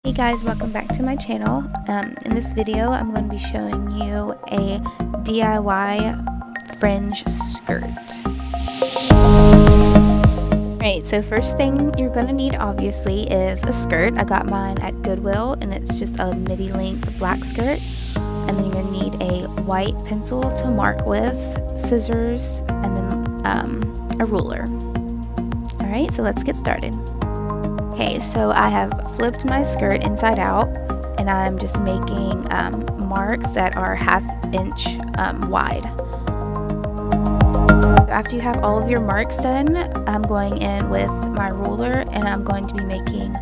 Hey guys, welcome back to my channel. In this video I'm going to be showing you a DIY fringe skirt. Alright, so first thing you're going to need obviously is a skirt. I got mine at Goodwill and it's just a midi length black skirt. And then you're going to need a white pencil to mark with, scissors, and then a ruler. Alright, so let's get started. Okay, so I have flipped my skirt inside out and I'm just making marks that are 1/2 inch wide. So after you have all of your marks done, I'm going in with my ruler and I'm going to be making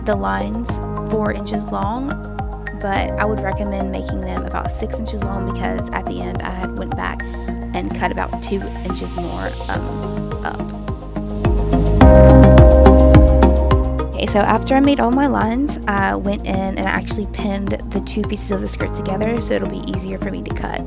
the lines 4 inches long, but I would recommend making them about 6 inches long because at the end I had went back and cut about 2 inches more up. So after I made all my lines, I went in and I actually pinned the two pieces of the skirt together so it'll be easier for me to cut.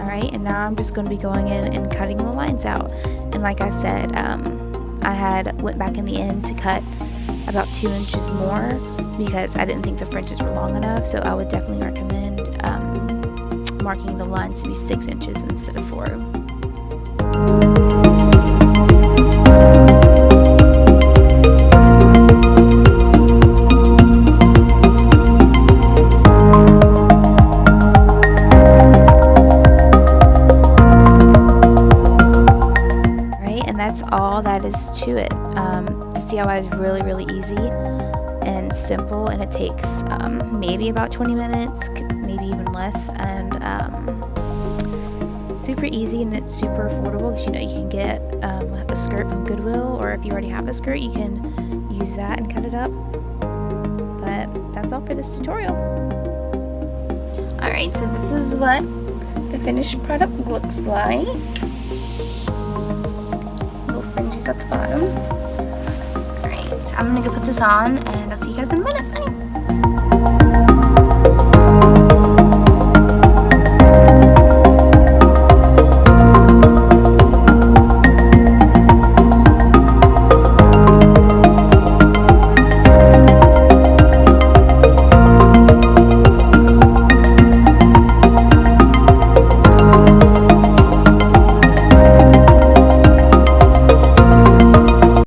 Alright, and now I'm just going to be going in and cutting the lines out. And like I said, I went back in the end to cut about 2 inches more because I didn't think the fringes were long enough, so I would definitely recommend marking the lines to be 6 inches instead of 4. Alright, and that's all that is to it. This DIY is really easy and simple, and it takes maybe about 20 minutes, maybe even less, and super easy, and it's super affordable because you can get a skirt from Goodwill, or if you already have a skirt you can use that and cut it up. But that's all for this tutorial. Alright, so this is what the finished product looks like. Little fringes at the bottom. Alright, so I'm gonna go put this on and I'll see you guys in a minute. Bye.